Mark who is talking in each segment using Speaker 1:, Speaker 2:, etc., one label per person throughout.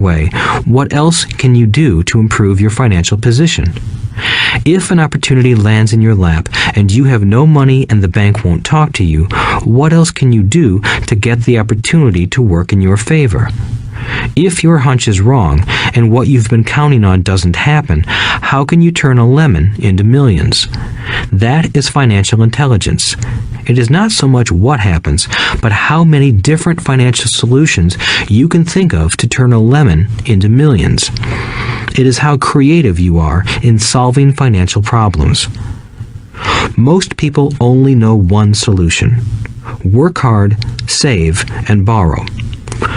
Speaker 1: way, what else can you do to improve your financial position? If an opportunity lands in your lap and you have no money and the bank won't talk to you, what else can you do to get the opportunity to work in your favor? If your hunch is wrong and what you've been counting on doesn't happen, how can you turn a lemon into millions? That is financial intelligence. It is not so much what happens, but how many different financial solutions you can think of to turn a lemon into millions. It is how creative you are in solving financial problems. Most people only know one solution: work hard, save, and borrow.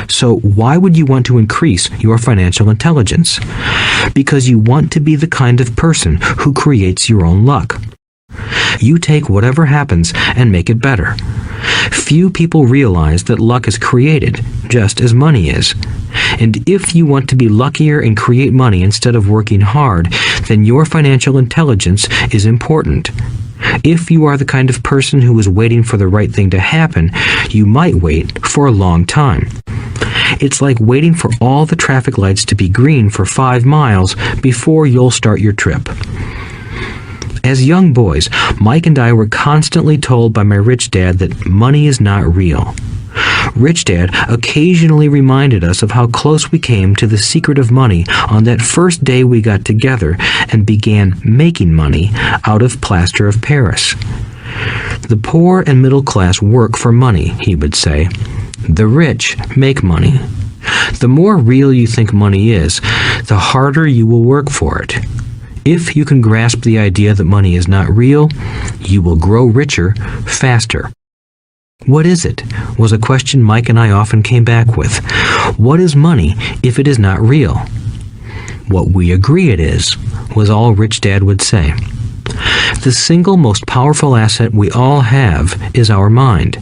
Speaker 1: So why would you want to increase your financial intelligence? Because you want to be the kind of person who creates your own luck. You take whatever happens and make it better. Few people realize that luck is created, just as money is. And if you want to be luckier and create money instead of working hard, then your financial intelligence is important. If you are the kind of person who is waiting for the right thing to happen, you might wait for a long time. It's like waiting for all the traffic lights to be green for 5 miles before you'll start your trip. As young boys, Mike and I were constantly told by my rich dad that money is not real. Rich Dad occasionally reminded us of how close we came to the secret of money on that first day we got together and began making money out of plaster of Paris. The poor and middle class work for money, he would say. The rich make money. The more real you think money is, the harder you will work for it. If you can grasp the idea that money is not real, you will grow richer faster. What is it? Was a question Mike and I often came back with. What is money if it is not real? What we agree it is, was all Rich Dad would say. The single most powerful asset we all have is our mind.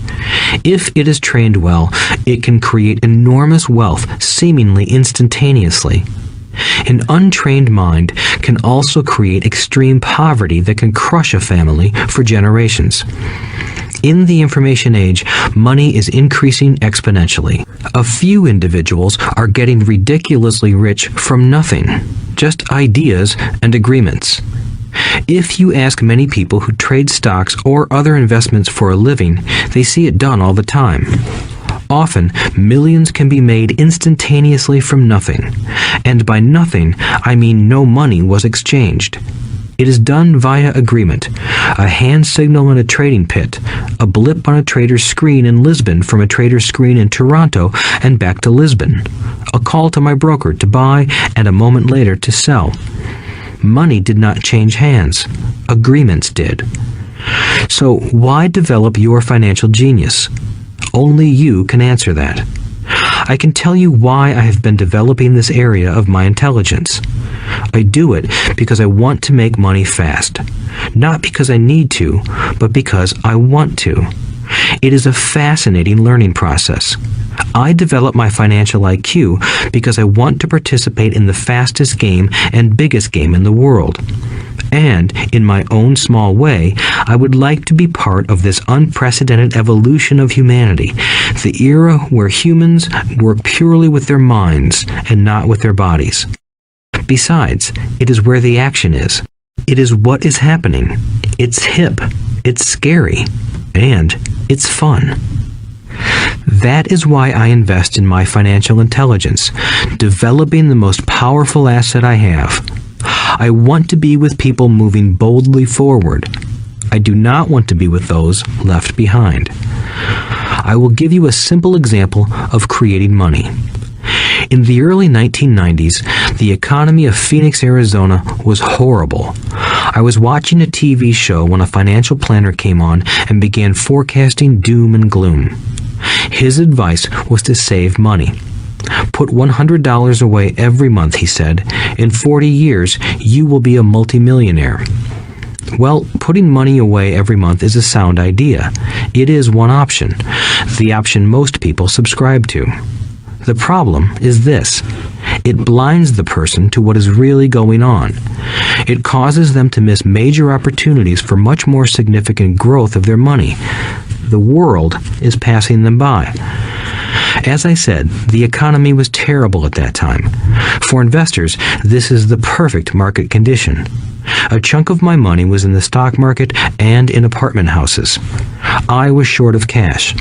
Speaker 1: If it is trained well, it can create enormous wealth seemingly instantaneously. An untrained mind can also create extreme poverty that can crush a family for generations. In the information age, money is increasing exponentially. A few individuals are getting ridiculously rich from nothing, just ideas and agreements. If you ask many people who trade stocks or other investments for a living, they see it done all the time. Often, millions can be made instantaneously from nothing. And by nothing, I mean no money was exchanged. It is done via agreement, a hand signal in a trading pit, a blip on a trader's screen in Lisbon from a trader's screen in Toronto and back to Lisbon, a call to my broker to buy and a moment later to sell. Money did not change hands. Agreements did. So why develop your financial genius? Only you can answer that. I can tell you why I have been developing this area of my intelligence. I do it because I want to make money fast. Not because I need to, but because I want to. It is a fascinating learning process. I develop my financial IQ because I want to participate in the fastest game and biggest game in the world. And, in my own small way, I would like to be part of this unprecedented evolution of humanity, the era where humans work purely with their minds and not with their bodies. Besides, it is where the action is. It is what is happening. It's hip, it's scary, and it's fun. That is why I invest in my financial intelligence, developing the most powerful asset I have. I want to be with people moving boldly forward. I do not want to be with those left behind. I will give you a simple example of creating money. In the early 1990s, the economy of Phoenix, Arizona was horrible. I was watching a TV show when a financial planner came on and began forecasting doom and gloom. His advice was to save money. Put $100 away every month, he said. In 40 years, you will be a multimillionaire. Well, putting money away every month is a sound idea. It is one option, the option most people subscribe to. The problem is this. It blinds the person to what is really going on. It causes them to miss major opportunities for much more significant growth of their money. The world is passing them by. As I said, the economy was terrible at that time. For investors, this is the perfect market condition. A chunk of my money was in the stock market and in apartment houses. I was short of cash.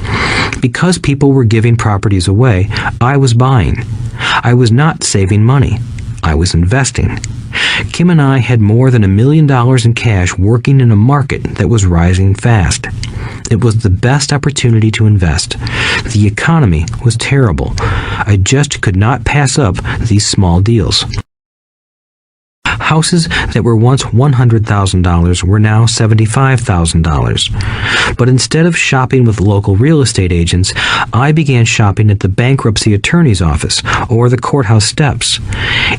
Speaker 1: Because people were giving properties away, I was buying. I was not saving money. I was investing. Kim and I had more than $1 million in cash working in a market that was rising fast. It was the best opportunity to invest. The economy was terrible. I just could not pass up these small deals. Houses that were once $100,000 were now $75,000. But instead of shopping with local real estate agents, I began shopping at the bankruptcy attorney's office or the courthouse steps.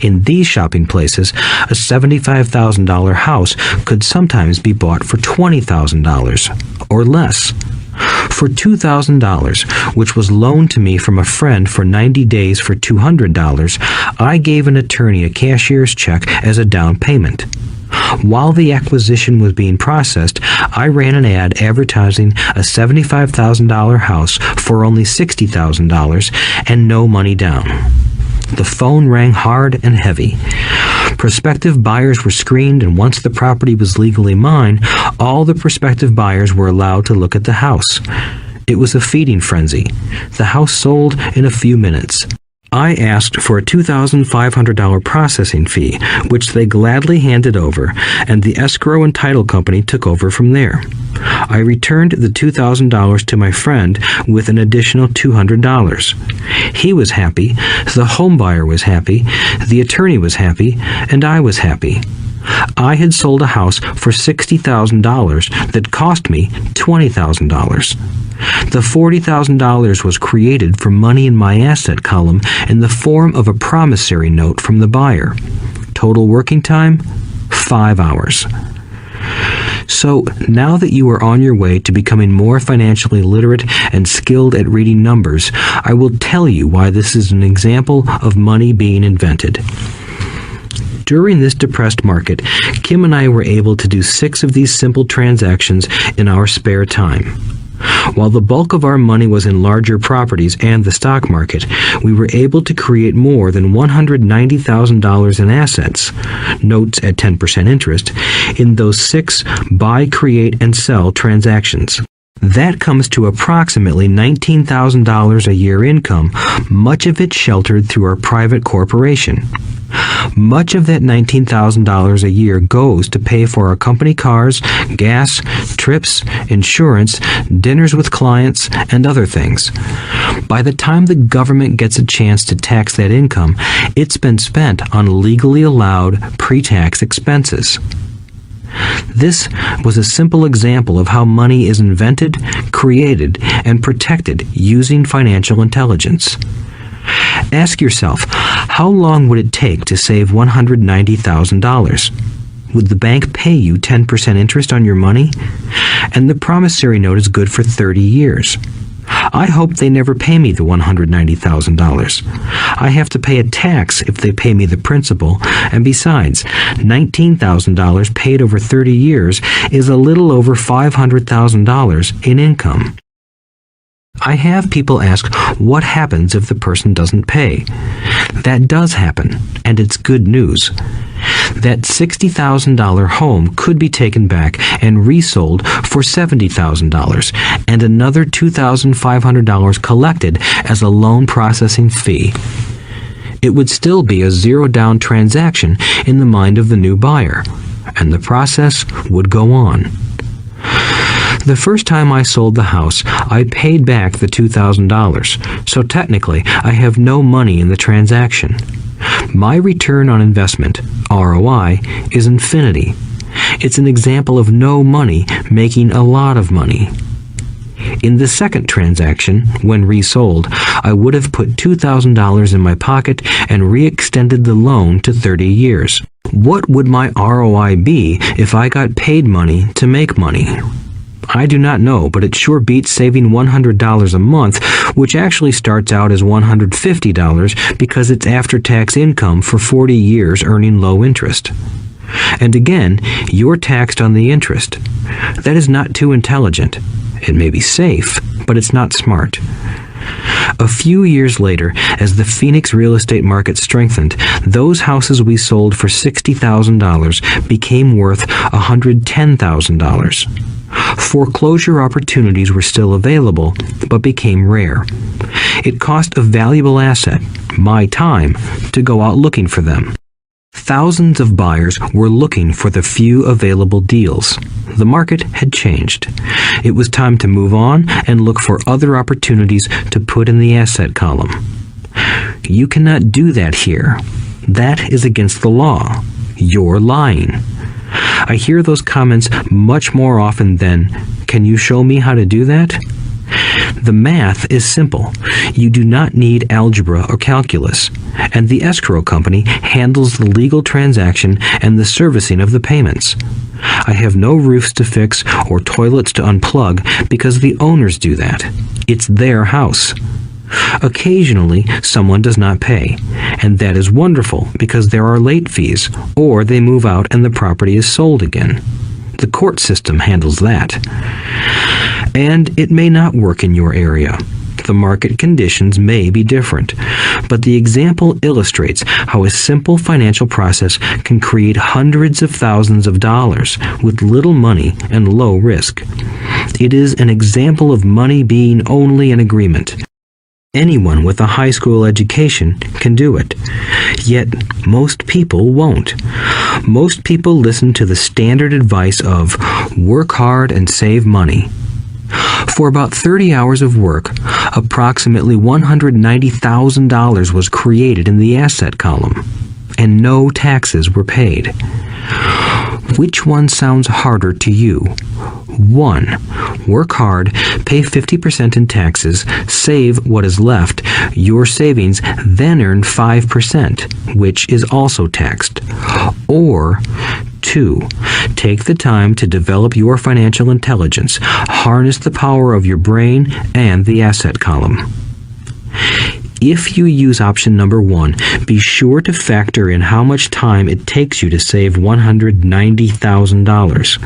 Speaker 1: In these shopping places, a $75,000 house could sometimes be bought for $20,000 or less. For $2,000, which was loaned to me from a friend for 90 days for $200, I gave an attorney a cashier's check as a down payment. While the acquisition was being processed, I ran an ad advertising a $75,000 house for only $60,000 and no money down. The phone rang hard and heavy. Prospective buyers were screened, and once the property was legally mine, all the prospective buyers were allowed to look at the house. It was a feeding frenzy. The house sold in a few minutes. I asked for a $2,500 processing fee, which they gladly handed over, and the escrow and title company took over from there. I returned the $2,000 to my friend with an additional $200. He was happy, the home buyer was happy, the attorney was happy, and I was happy. I had sold a house for $60,000 that cost me $20,000. The $40,000 was created from money in my asset column in the form of a promissory note from the buyer. Total working time, 5 hours. So, now that you are on your way to becoming more financially literate and skilled at reading numbers, I will tell you why this is an example of money being invented. During this depressed market, Kim and I were able to do 6 of these simple transactions in our spare time. While the bulk of our money was in larger properties and the stock market, we were able to create more than $190,000 in assets, notes at 10% interest, in those 6 buy, create, and sell transactions. That comes to approximately $19,000 a year income, much of it sheltered through our private corporation. Much of that $19,000 a year goes to pay for our company cars, gas, trips, insurance, dinners with clients, and other things. By the time the government gets a chance to tax that income, it's been spent on legally allowed pre-tax expenses. This was a simple example of how money is invented, created, and protected using financial intelligence. Ask yourself, how long would it take to save $190,000? Would the bank pay you 10% interest on your money? And the promissory note is good for 30 years. I hope they never pay me the $190,000. I have to pay a tax if they pay me the principal, and besides, $19,000 paid over 30 years is a little over $500,000 in income. I have people ask, what happens if the person doesn't pay? That does happen, and it's good news. That $60,000 home could be taken back and resold for $70,000, and another $2,500 collected as a loan processing fee. It would still be a zero-down transaction in the mind of the new buyer, and the process would go on. The first time I sold the house, I paid back the $2,000, so technically I have no money in the transaction. My return on investment, ROI, is infinity. It's an example of no money making a lot of money. In the second transaction, when resold, I would have put $2,000 in my pocket and re-extended the loan to 30 years. What would my ROI be if I got paid money to make money? I do not know, but it sure beats saving $100 a month, which actually starts out as $150 because it's after-tax income for 40 years earning low interest. And again, you're taxed on the interest. That is not too intelligent. It may be safe, but it's not smart. A few years later, as the Phoenix real estate market strengthened, those houses we sold for $60,000 became worth $110,000. Foreclosure opportunities were still available, but became rare. It cost a valuable asset, my time, to go out looking for them. Thousands of buyers were looking for the few available deals. The market had changed. It was time to move on and look for other opportunities to put in the asset column. You cannot do that here. That is against the law. You're lying. I hear those comments much more often than, "Can you show me how to do that?" The math is simple. You do not need algebra or calculus, and the escrow company handles the legal transaction and the servicing of the payments. I have no roofs to fix or toilets to unplug because the owners do that. It's their house. Occasionally, someone does not pay, and that is wonderful because there are late fees, or they move out and the property is sold again. The court system handles that. And it may not work in your area. The market conditions may be different, but the example illustrates how a simple financial process can create hundreds of thousands of dollars with little money and low risk. It is an example of money being only an agreement. Anyone with a high school education can do it. Yet, most people won't. Most people listen to the standard advice of work hard and save money. For about 30 hours of work, approximately $190,000 was created in the asset column, and no taxes were paid. Which one sounds harder to you? 1. Work hard, pay 50% in taxes, save what is left, your savings, then earn 5%, which is also taxed. Or 2. Take the time to develop your financial intelligence, harness the power of your brain and the asset column. If you use option number 1, be sure to factor in how much time it takes you to save $190,000.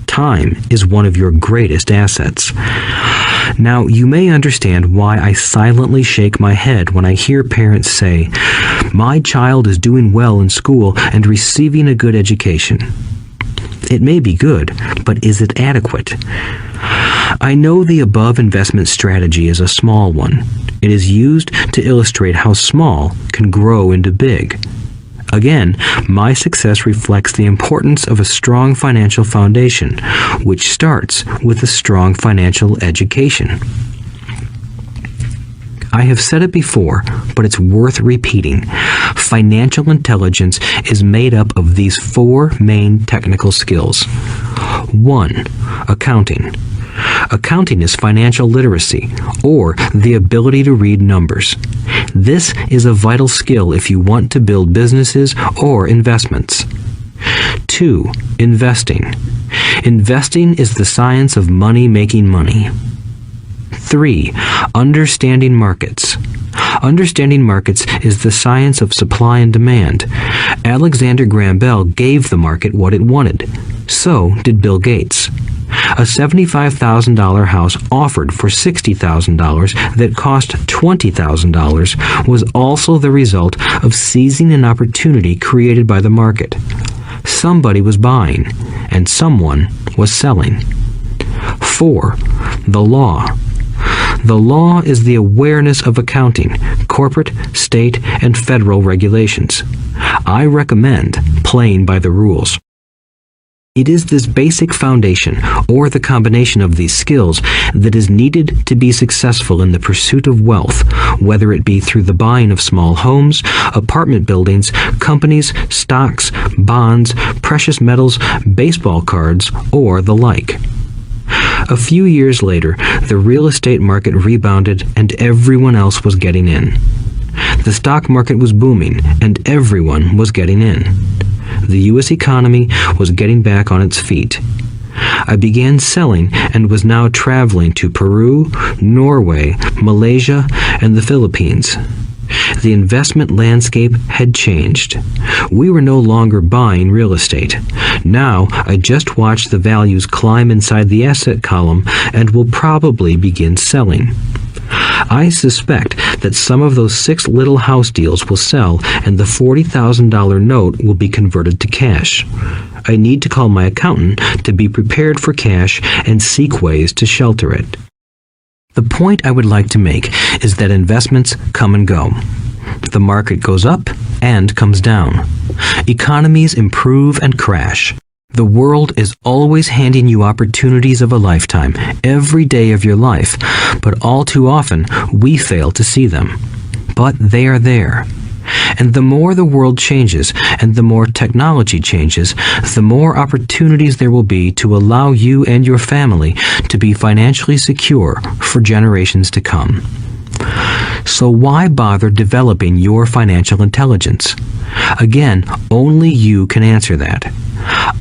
Speaker 1: Time is one of your greatest assets. Now, you may understand why I silently shake my head when I hear parents say, "My child is doing well in school and receiving a good education." It may be good, but is it adequate? I know the above investment strategy is a small one. It is used to illustrate how small can grow into big. Again, my success reflects the importance of a strong financial foundation, which starts with a strong financial education. I have said it before, but it's worth repeating. Financial intelligence is made up of these 4 main technical skills. 1. Accounting. Accounting is financial literacy, or the ability to read numbers. This is a vital skill if you want to build businesses or investments. 2. Investing. Investing is the science of money making money. 3. Understanding markets. Understanding markets is the science of supply and demand. Alexander Graham Bell gave the market what it wanted. So did Bill Gates. A $75,000 house offered for $60,000 that cost $20,000 was also the result of seizing an opportunity created by the market. Somebody was buying, and someone was selling. 4. The law. The law is the awareness of accounting, corporate, state, and federal regulations. I recommend playing by the rules. It is this basic foundation, or the combination of these skills, that is needed to be successful in the pursuit of wealth, whether it be through the buying of small homes, apartment buildings, companies, stocks, bonds, precious metals, baseball cards, or the like. A few years later, the real estate market rebounded and everyone else was getting in. The stock market was booming and everyone was getting in. The U.S. economy was getting back on its feet. I began selling and was now traveling to Peru, Norway, Malaysia, and the Philippines. The investment landscape had changed. We were no longer buying real estate. Now, I just watch the values climb inside the asset column and will probably begin selling. I suspect that some of those 6 little house deals will sell and the $40,000 note will be converted to cash. I need to call my accountant to be prepared for cash and seek ways to shelter it. The point I would like to make is that investments come and go. The market goes up and comes down. Economies improve and crash. The world is always handing you opportunities of a lifetime, every day of your life, but all too often we fail to see them. But they are there. And the more the world changes and the more technology changes, the more opportunities there will be to allow you and your family to be financially secure for generations to come. So why bother developing your financial intelligence? Again, only you can answer that.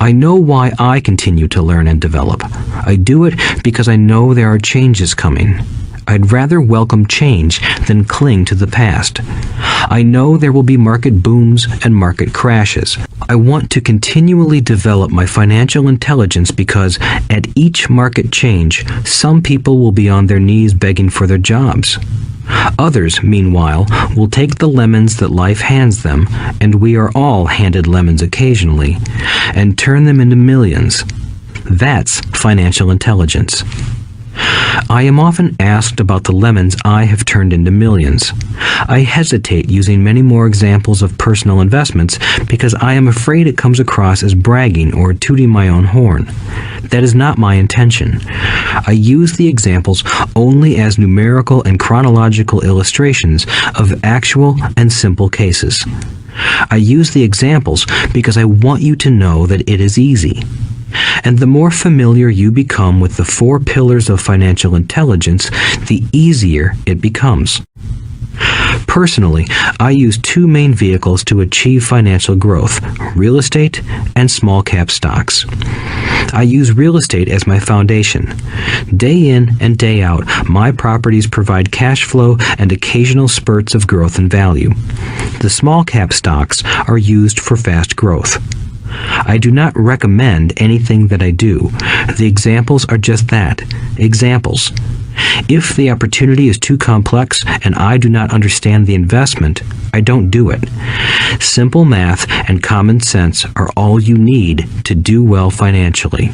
Speaker 1: I know why I continue to learn and develop. I do it because I know there are changes coming. I'd rather welcome change than cling to the past. I know there will be market booms and market crashes. I want to continually develop my financial intelligence because at each market change, some people will be on their knees begging for their jobs. Others, meanwhile, will take the lemons that life hands them, and we are all handed lemons occasionally, and turn them into millions. That's financial intelligence. I am often asked about the lemons I have turned into millions. I hesitate using many more examples of personal investments because I am afraid it comes across as bragging or tooting my own horn. That is not my intention. I use the examples only as numerical and chronological illustrations of actual and simple cases. I use the examples because I want you to know that it is easy. And the more familiar you become with the 4 pillars of financial intelligence, the easier it becomes. Personally, I use 2 main vehicles to achieve financial growth: real estate and small cap stocks. I use real estate as my foundation. Day in and day out, my properties provide cash flow and occasional spurts of growth and value. The small cap stocks are used for fast growth. I do not recommend anything that I do. The examples are just that, examples. If the opportunity is too complex and I do not understand the investment, I don't do it. Simple math and common sense are all you need to do well financially.